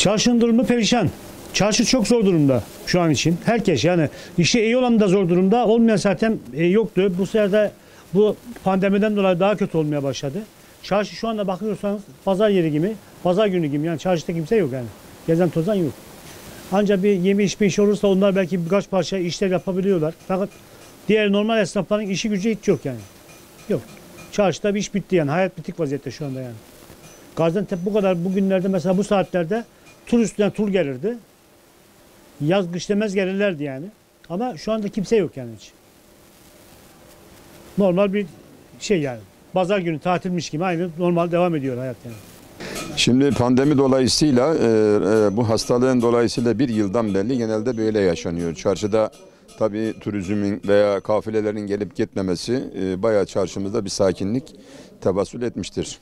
Çarşının durumu perişan. Çarşı çok zor durumda şu an için. Herkes yani işi iyi olan da zor durumda. Olmayan zaten yoktu. Bu sefer de bu pandemiden dolayı daha kötü olmaya başladı. Çarşı şu anda bakıyorsanız pazar yeri gibi, pazar günü gibi yani çarşıda kimse yok yani. Gezen tozan yok. Ancak bir yeme içme işi olursa onlar belki birkaç parça işler yapabiliyorlar. Fakat diğer normal esnafların işi gücü hiç yok yani. Yok. Çarşıda bir iş bitti yani. Hayat bitik vaziyette şu anda yani. Gaziantep bu kadar bugünlerde mesela bu saatlerde tur üstüne tur gelirdi. Yaz kış demez gelirlerdi yani. Ama şu anda kimse yok yani hiç. Normal bir şey yani. Pazar günü tatilmiş gibi aynı normal devam ediyor hayat yani. Şimdi pandemi dolayısıyla bu hastalığın dolayısıyla bir yıldan beri genelde böyle yaşanıyor. Çarşıda tabii turizmin veya kafilelerin gelip gitmemesi bayağı çarşımızda bir sakinlik tevassül etmiştir.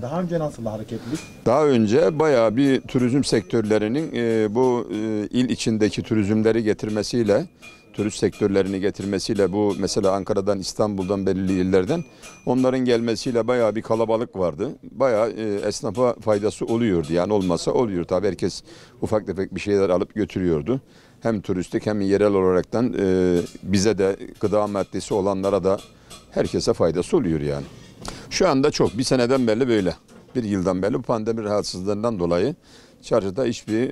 Daha önce nasıl hareketlilik? Daha önce bayağı bir turizm sektörlerinin bu il içindeki turizmleri getirmesiyle, turist sektörlerini getirmesiyle bu mesela Ankara'dan, İstanbul'dan belirli illerden onların gelmesiyle bayağı bir kalabalık vardı. Bayağı esnafa faydası oluyordu. Yani olmasa oluyor. Tabii herkes ufak tefek bir şeyler alıp götürüyordu. Hem turistik hem yerel olaraktan bize de gıda maddesi olanlara da herkese faydası oluyor yani. Şu anda çok. Bir seneden beri böyle. Bir yıldan beri bu pandemi rahatsızlığından dolayı çarşıda hiçbir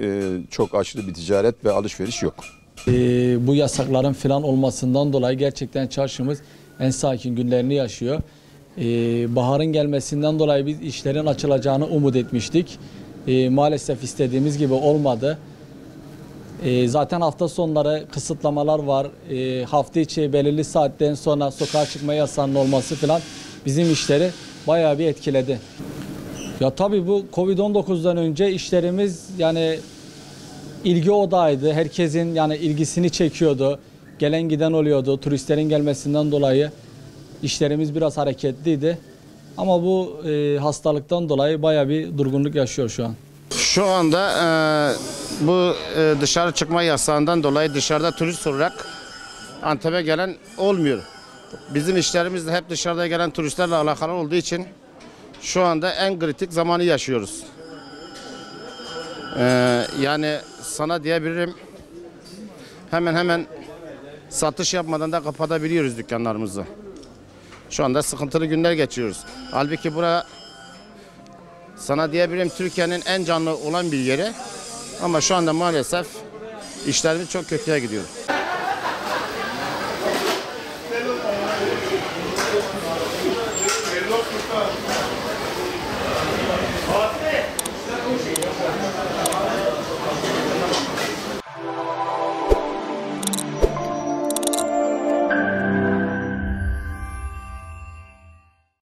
çok aşırı bir ticaret ve alışveriş yok. Bu yasakların falan olmasından dolayı gerçekten çarşımız en sakin günlerini yaşıyor. Baharın gelmesinden dolayı biz işlerin açılacağını umut etmiştik. Maalesef istediğimiz gibi olmadı. Zaten hafta sonları kısıtlamalar var. Hafta içi belirli saatten sonra sokağa çıkma yasağının olması falan bizim işleri bayağı bir etkiledi. Ya tabii bu Covid-19'dan önce işlerimiz yani ilgi odağıydı. Herkesin yani ilgisini çekiyordu. Gelen giden oluyordu. Turistlerin gelmesinden dolayı işlerimiz biraz hareketliydi. Ama bu hastalıktan dolayı bayağı bir durgunluk yaşıyor şu an. Şu anda bu dışarı çıkma yasağından dolayı dışarıda turist olarak Antep'e gelen olmuyor. Bizim işlerimiz de hep dışarıda gelen turistlerle alakalı olduğu için şu anda en kritik zamanı yaşıyoruz. Yani sana diyebilirim hemen satış yapmadan da kapatabiliyoruz dükkanlarımızı. Şu anda sıkıntılı günler geçiyoruz. Halbuki bura sana diyebilirim Türkiye'nin en canlı olan bir yeri ama şu anda maalesef işlerimiz çok kötüye gidiyor.